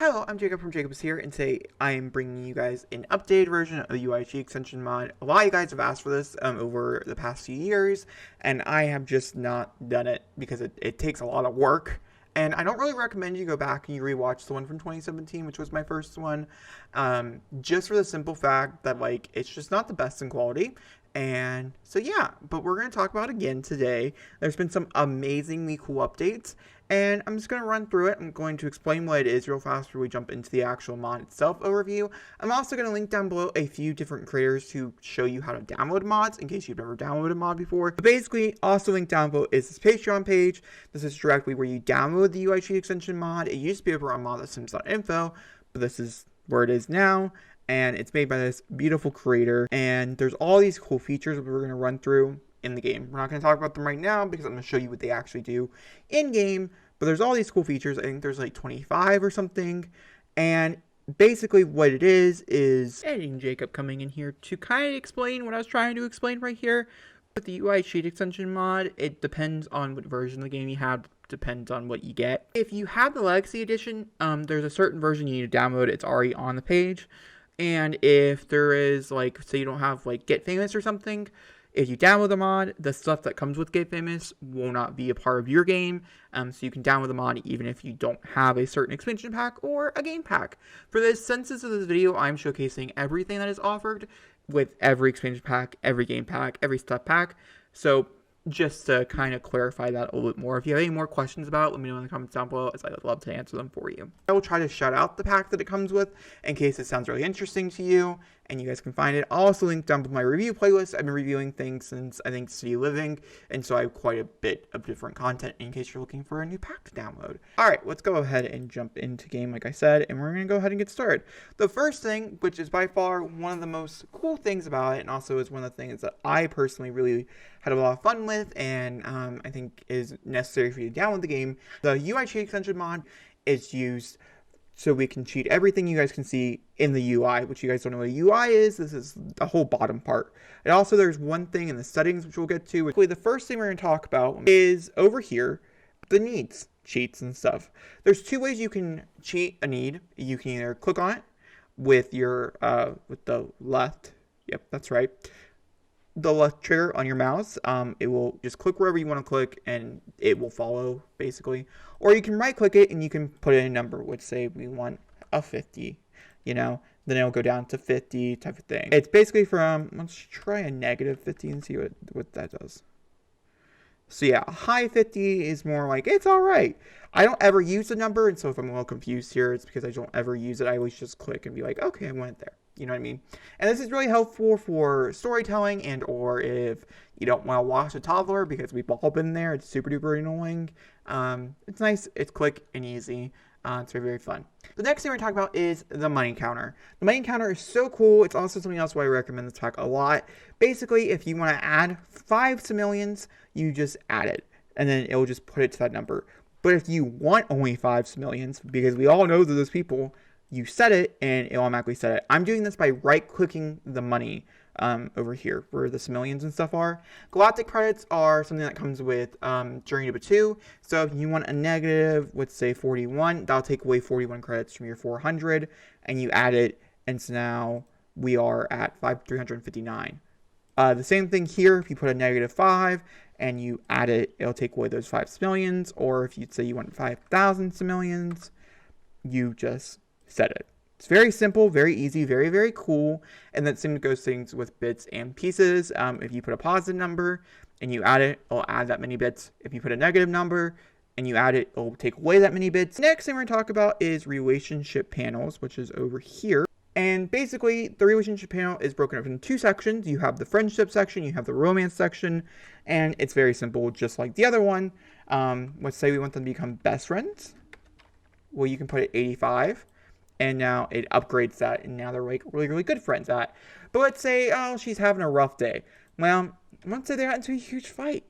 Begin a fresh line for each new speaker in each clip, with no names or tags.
Hello, I'm Jacob from Jacobishere, and today I am bringing you guys an updated version of the UIG extension mod. A lot of you guys have asked for this over the past few years, and I have just not done it because it takes a lot of work. And I don't really recommend you go back and you rewatch the one from 2017, which was my first one, just for the simple fact that it's just not the best in quality. And so yeah, but we're going to talk about it again today. There's been some amazingly cool updates, and I'm just going to run through it. I'm going to explain what it is real fast before we jump into the actual mod itself overview. I'm also going to link down below a few different creators to show you how to download mods in case you've never downloaded a mod before. But basically, also linked down below is this Patreon page. This is directly where you download the UIG extension mod. It used to be over on mod.sims.info, but this is where it is now. And it's made by this beautiful creator, and there's all these cool features that we're going to run through in the game. We're not going to talk about them right now because I'm going to show you what they actually do in game, but there's all these cool features. I think there's like 25 or something, and basically what it is editing Jacob coming in here to kind of explain what I was trying to explain right here. With the UI cheat extension mod, it depends on what version of the game you have, depends on what you get. If you have the Legacy Edition, there's a certain version you need to download. It's already on the page. And if there is, say you don't have, Get Famous or something, if you download the mod, the stuff that comes with Get Famous will not be a part of your game. So you can download the mod even if you don't have a certain expansion pack or a game pack. For the senses of this video, I'm showcasing everything that is offered with every expansion pack, every game pack, every stuff pack. So just to kind of clarify that a little bit more. If you have any more questions about it, let me know in the comments down below, as I'd love to answer them for you. I will try to shout out the pack that it comes with in case it sounds really interesting to you and you guys can find it. I'll also link down below my review playlist. I've been reviewing things since, I think, City Living, and so I have quite a bit of different content in case you're looking for a new pack to download. Alright, let's go ahead and jump into game like I said, and we're going to go ahead and get started. The first thing, which is by far one of the most cool things about it, and also is one of the things that I personally really had a lot of fun with, and I think is necessary for you to download the game. The UI cheat extension mod is used so we can cheat everything you guys can see in the UI, which you guys don't know what a UI is. This is the whole bottom part. And also there's one thing in the settings, which we'll get to. The first thing we're going to talk about is over here, the needs, cheats and stuff. There's two ways you can cheat a need. You can either click on it with your, with the left, yep, that's right, the left trigger on your mouse. It will just click wherever you want to click and it will follow basically. Or you can right click it and you can put in a number, which say we want a 50, then it'll go down to 50 type of thing. It's basically from, let's try a negative 50 and see what that does. So yeah, a high 50 is more like, it's all right. I don't ever use the number, and so if I'm a little confused here, it's because I don't ever use it. I always just click and be like, okay, I want it there. You know what I mean? And this is really helpful for storytelling, and or if you don't want to watch a toddler, because we've all been there. It's super duper annoying. It's nice. It's quick and easy. It's very, very fun. The next thing we're going to talk about is the money counter. The money counter is so cool. It's also something else why I recommend this pack a lot. Basically, if you want to add 5 simoleons, you just add it, and then it will just put it to that number. But if you want only 5 simoleons, because we all know that those people, you set it and it automatically set it. I'm doing this by right-clicking the money over here where the simoleons and stuff are. Galactic credits are something that comes with Journey to 2. So if you want a negative, let's say 41, that'll take away 41 credits from your 400, and you add it, and so now we are at 359. The same thing here, if you put a negative 5 and you add it, it'll take away those 5 simoleons. Or if you'd say you want 5,000 simoleons, you just set it. It's very simple, very easy, very, very cool. And that same goes things with bits and pieces. If you put a positive number and you add it, it'll add that many bits. If you put a negative number and you add it, it'll take away that many bits. Next thing we're going to talk about is relationship panels, which is over here. And basically, the relationship panel is broken up into 2 sections. You have the friendship section, you have the romance section, and it's very simple, just like the other one. Let's say we want them to become best friends. Well, you can put it 85, and now it upgrades that, and now they're like really, really good friends at. But let's say, oh, she's having a rough day. Well, let's say they got into a huge fight.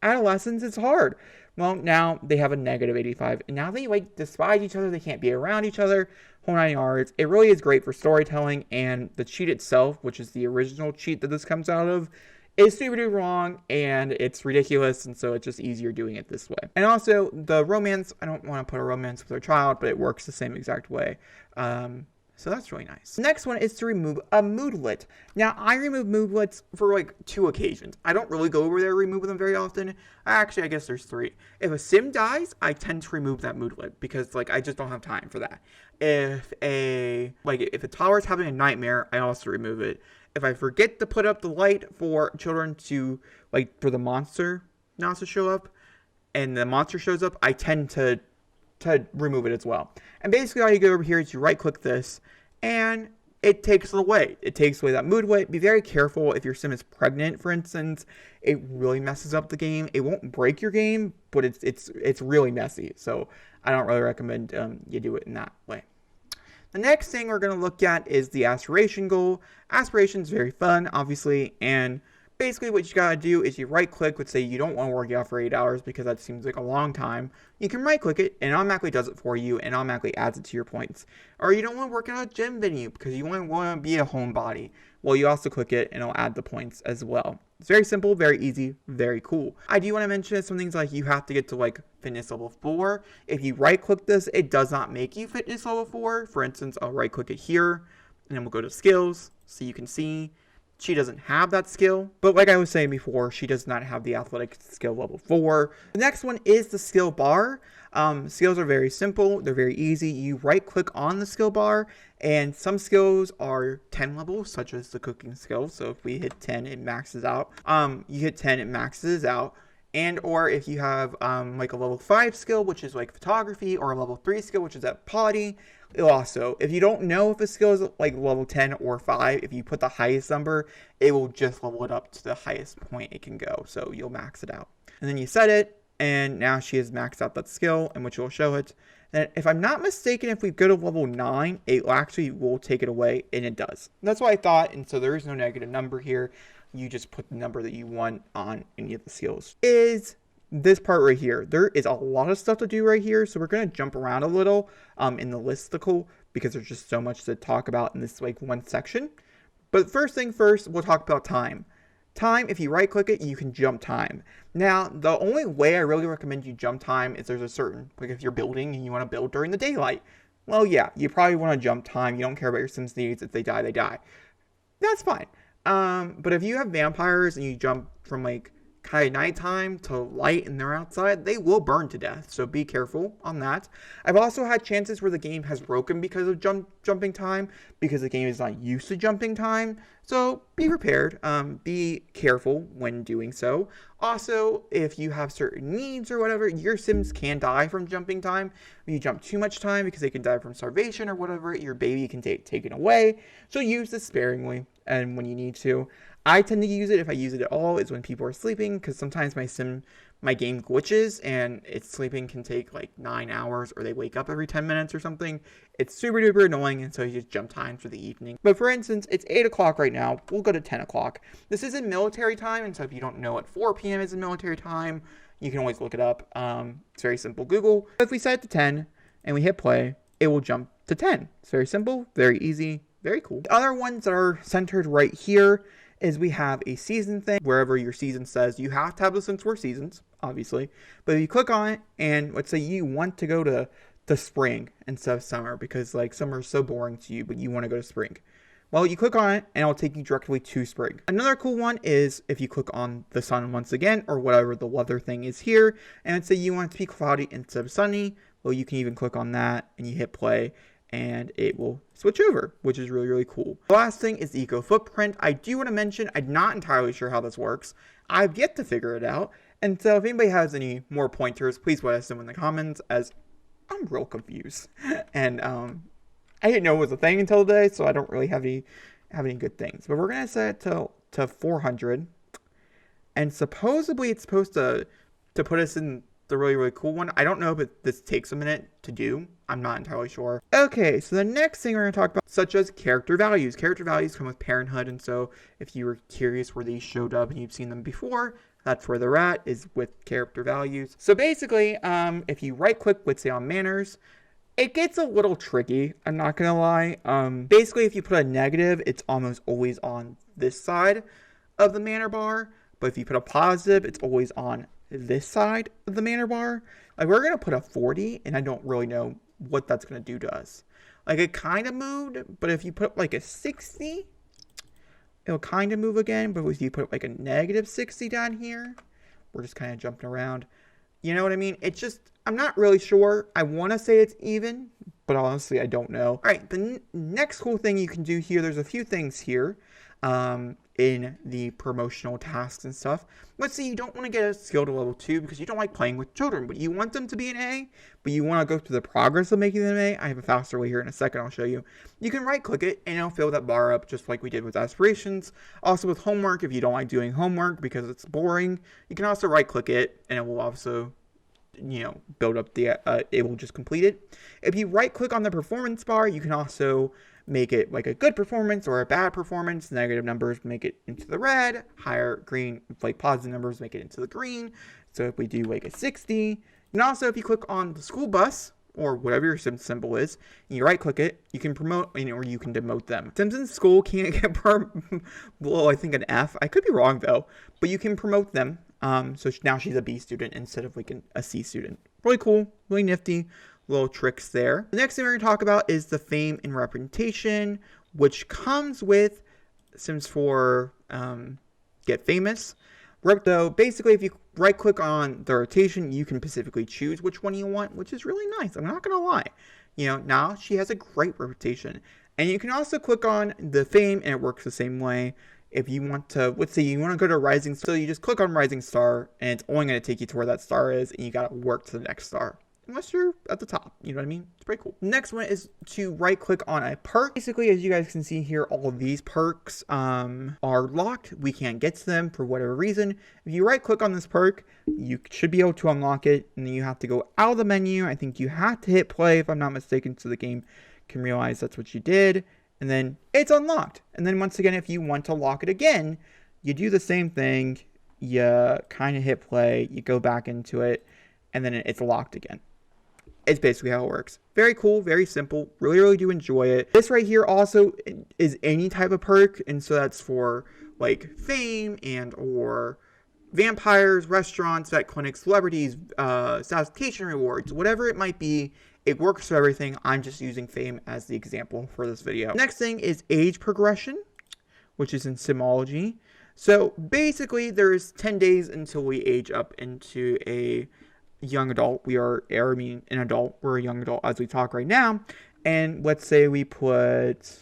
Adolescence is hard. Well, now they have a negative 85, and now they despise each other. They can't be around each other. Whole 9 yards. It really is great for storytelling, and the cheat itself, which is the original cheat that this comes out of, is super duper long and it's ridiculous, and so it's just easier doing it this way. And also the romance, I don't want to put a romance with our child, but it works the same exact way. So that's really nice. The next one is to remove a moodlet. Now, I remove moodlets for like 2 occasions. I don't really go over there and remove them very often. Actually, I guess there's 3. If a sim dies, I tend to remove that moodlet because like I just don't have time for that. If a toddler's having a nightmare, I also remove it. If I forget to put up the light for children to, like, for the monster not to show up, and the monster shows up, I tend to remove it as well. And basically all you go over here is you right click this and it takes it away. It takes away that moodlet. Be very careful if your sim is pregnant, for instance. It really messes up the game. It won't break your game, but it's really messy. So I don't really recommend you do it in that way. The next thing we're going to look at is the aspiration goal. Aspiration is very fun, obviously, and basically what you gotta do is you right click, let's say you don't want to work out for 8 hours because that seems like a long time. You can right click it and it automatically does it for you and automatically adds it to your points. Or you don't want to work out a gym venue because you want to be a homebody. Well, you also click it and it'll add the points as well. It's very simple, very easy, very cool. I do want to mention some things like you have to get to like fitness level 4. If you right click this, it does not make you fitness level 4. For instance, I'll right click it here and then we'll go to skills so you can see she doesn't have that skill, but like I was saying before, she does not have the athletic skill level 4. The next one is the skill bar. Skills are very simple. They're very easy. You right click on the skill bar and some skills are 10 levels, such as the cooking skill. So if we hit 10, it maxes out. You hit 10, it maxes out. And or if you have like a level 5 skill, which is like photography, or a level 3 skill, which is at potty, it'll also, if you don't know if a skill is like level 10 or 5, if you put the highest number, it will just level it up to the highest point it can go. So you'll max it out. And then you set it, and now she has maxed out that skill, in which will show it. And if I'm not mistaken, if we go to level 9, it actually will take it away, and it does. And that's what I thought, and so there is no negative number here. You just put the number that you want on any of the skills. Is this part right here. There is a lot of stuff to do right here, so we're going to jump around a little in the listicle because there's just so much to talk about in this like one section. But first thing first, we'll talk about time. Time, if you right click it, you can jump time. Now, the only way I really recommend you jump time is there's a certain, like if you're building and you want to build during the daylight. Well, yeah, you probably want to jump time. You don't care about your Sims needs. If they die, they die. That's fine. But if you have vampires and you jump from like kind of nighttime to light and they're outside, they will burn to death. So be careful on that. I've also had chances where the game has broken because of jumping time, because the game is not used to jumping time. So be prepared. Be careful when doing so. Also, if you have certain needs or whatever, your Sims can die from jumping time. If you jump too much time because they can die from starvation or whatever, your baby can take taken away. So use this sparingly and when you need to. I tend to use it, if I use it at all, is when people are sleeping, because sometimes my game glitches and its sleeping can take like 9 hours, or they wake up every 10 minutes or something. It's super duper annoying, and so you just jump time for the evening. But for instance, it's 8 o'clock right now. We'll go to 10 o'clock. This is in military time, and so if you don't know what 4 p.m. is in military time, you can always look it up. It's very simple. Google. If we set it to 10 and we hit play, it will jump to 10. It's very simple, very easy, very cool. The other ones that are centered right here is we have a season thing. Wherever your season says, you have to have the Sims 4 seasons, obviously. But if you click on it, and let's say you want to go to spring instead of summer, because like summer is so boring to you, but you want to go to spring. Well, you click on it, and it'll take you directly to spring. Another cool one is if you click on the sun once again, or whatever the weather thing is here, and let's say you want it to be cloudy instead of sunny, well, you can even click on that, and you hit play, and it will switch over, which is really, really cool. The last thing is the eco footprint. I do want to mention, I'm not entirely sure how this works. I've yet to figure it out. And so if anybody has any more pointers, please let us know in the comments, as I'm real confused. And I didn't know it was a thing until today, so I don't really have any good things. But we're going to set it to 400. And supposedly it's supposed to put us in the really, really cool one. I don't know if this takes a minute to do. I'm not entirely sure. Okay, so the next thing we're going to talk about, such as character values. Character values come with Parenthood, and so if you were curious where these showed up and you've seen them before, that's where they're at, is with character values. So basically, if you right click, let's say on manners, it gets a little tricky, I'm not going to lie. Basically, if you put a negative, it's almost always on this side of the manner bar, but if you put a positive, it's always on this side of the manner bar. Like, we're going to put a 40, and I don't really know what that's going to do to us. Like, it kind of moved, but if you put like a 60, it'll kind of move again. But if you put like a negative 60 down here, we're just kind of jumping around. You know what I mean? It's just, I'm not really sure. I want to say it's even, but honestly, I don't know. All right, the next cool thing you can do here, there's a few things here in the promotional tasks and stuff. Let's say you don't want to get a skill to level 2 because you don't like playing with children, but you want them to be an A, but you want to go through the progress of making them an A. I have a faster way here in a second. I'll show you. You can right click it and it'll fill that bar up just like we did with aspirations. Also with homework, if you don't like doing homework because it's boring, you can also right click it and it will also, you know, build up the, it will just complete it. If you right click on the performance bar, you can also make it like a good performance or a bad performance. Negative numbers make it into the red, higher green, like positive numbers make it into the green. So if we do like a 60, and also if you click on the school bus or whatever your sim symbol is, and you right click it, you can promote or you can demote them. Sims in school can't get below, I think, an F. I could be wrong though, but you can promote them. So now she's a B student instead of like a C student. Really cool, really nifty little tricks there. The next thing we're going to talk about is the fame and reputation, which comes with Sims 4 Get Famous. So basically, if you right click on the rotation, you can specifically choose which one you want, which is really nice. I'm not going to lie. You know, now she has a great reputation. And you can also click on the fame and it works the same way. If you want to, let's say you want to go to Rising Star, so you just click on Rising Star and it's only going to take you to where that star is and you got to work to the next star. Unless you're at the top, you know what I mean? It's pretty cool. Next one is to right click on a perk. Basically, as you guys can see here, all of these perks are locked. We can't get to them for whatever reason. If you right click on this perk, you should be able to unlock it. And then you have to go out of the menu. I think you have to hit play if I'm not mistaken, so the game can realize that's what you did. And then it's unlocked. And then once again, if you want to lock it again, you do the same thing. You kind of hit play, you go back into it, and then it's locked again. It's basically how it works. Very cool, very simple. Really, really do enjoy it. This right here also is any type of perk. And so that's for like fame and or vampires, restaurants, vet clinics, celebrities, satisfaction rewards, whatever it might be. It works for everything. I'm just using fame as the example for this video. Next thing is age progression, which is in Simology. So basically there's 10 days until we age up into a young adult. An adult. We're a young adult as we talk right now. And let's say we put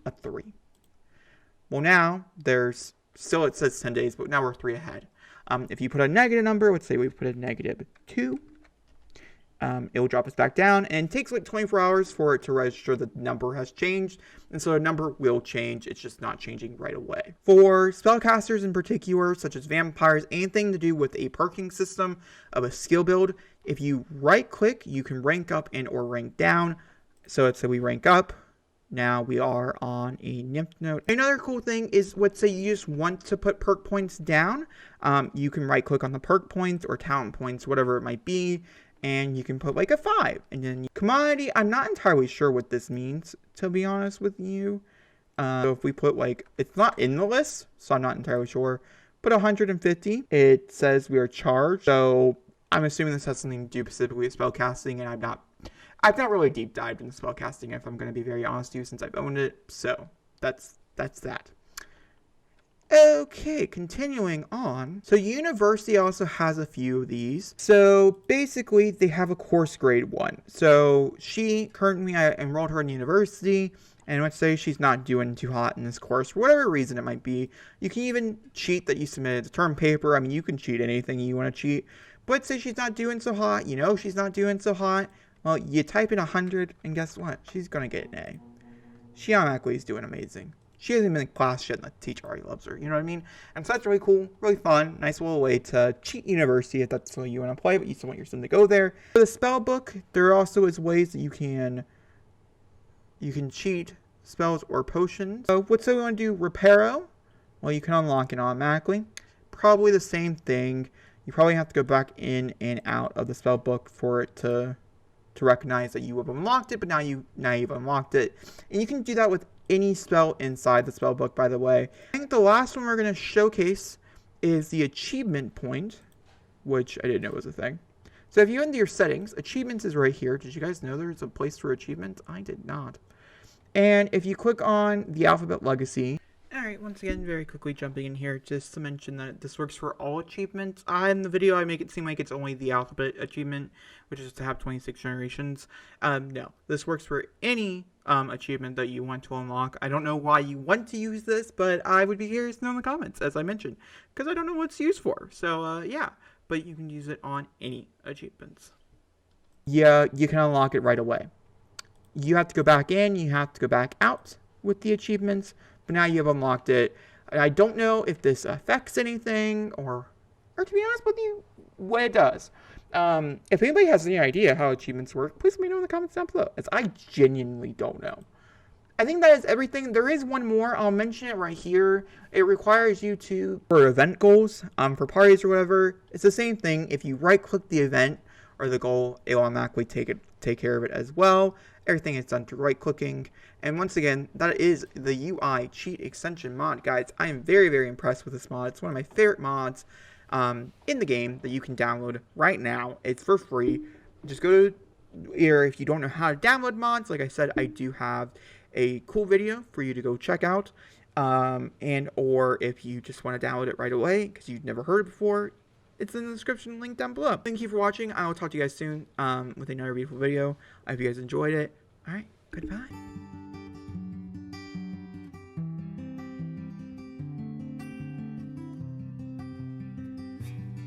a 3. Well, now there's still, it says 10 days, but now we're 3 ahead. If you put a negative number, let's say we put a negative 2. It will drop us back down, and it takes like 24 hours for it to register the number has changed, and so the number will change. It's just not changing right away. For spellcasters in particular, such as vampires, anything to do with a perking system of a skill build, if you right click, you can rank up and or rank down. So let's say we rank up. Now we are on a nymph note. Another cool thing is, let's say you just want to put perk points down. You can right click on the perk points or talent points, whatever it might be. And you can put like a 5. And then commodity, I'm not entirely sure what this means, to be honest with you. So if we put like, it's not in the list, so I'm not entirely sure. Put 150. It says we are charged. So I'm assuming this has something to do specifically with spellcasting. And I've not really deep dived into spellcasting, if I'm going to be very honest with you, since I've owned it. So that's that. Okay, continuing on. So university also has a few of these. So basically they have a course grade 1. So currently I enrolled her in university, and let's say she's not doing too hot in this course for whatever reason it might be. You can even cheat that you submitted the term paper. I mean, you can cheat anything you want to cheat. But let's say she's not doing so hot. You know she's not doing so hot. Well, you type in 100, and guess what? She's going to get an A. She automatically is doing amazing. She hasn't been in class yet, and the teacher already loves her. You know what I mean? And so that's really cool, really fun. Nice little way to cheat university if that's what you want to play, but you still want your sim to go there. For the spell book, there also is ways that you can cheat spells or potions. So let's say we want to do Reparo. Well, you can unlock it automatically. Probably the same thing. You probably have to go back in and out of the spell book for it to to recognize that you have unlocked it, but now you've unlocked it. And you can do that with any spell inside the spell book, by the way. I think the last one we're going to showcase is the achievement point, which I didn't know was a thing. So if you go into your settings, achievements is right here. Did you guys know there's a place for achievements? I did not. And if you click on the alphabet legacy, alright, once again, very quickly jumping in here, just to mention that this works for all achievements. In the video, I make it seem like it's only the alphabet achievement, which is to have 26 generations. No, this works for any achievement that you want to unlock. I don't know why you want to use this, but I would be curious to know in the comments, as I mentioned, because I don't know what it's used for. So, yeah, but you can use it on any achievements. Yeah, you can unlock it right away. You have to go back in, you have to go back out with the achievements, but now you have unlocked it. I don't know if this affects anything, or to be honest with you, what it does. If anybody has any idea how achievements work, please let me know in the comments down below, as I genuinely don't know. I think that is everything. There is one more. I'll mention it right here. It requires you to, for event goals, for parties or whatever, it's the same thing. If you right-click the event or the goal, it will automatically take care of it as well. Everything is done through right-clicking. And once again, that is the UI cheat extension mod, guys. I am very, very impressed with this mod. It's one of my favorite mods in the game that you can download right now. It's for free. Just go to here if you don't know how to download mods. Like I said, I do have a cool video for you to go check out. Or if you just want to download it right away because you've never heard it before, it's in the description link down below. Thank you for watching. I will talk to you guys soon with another beautiful video. I hope you guys enjoyed it. All right, goodbye.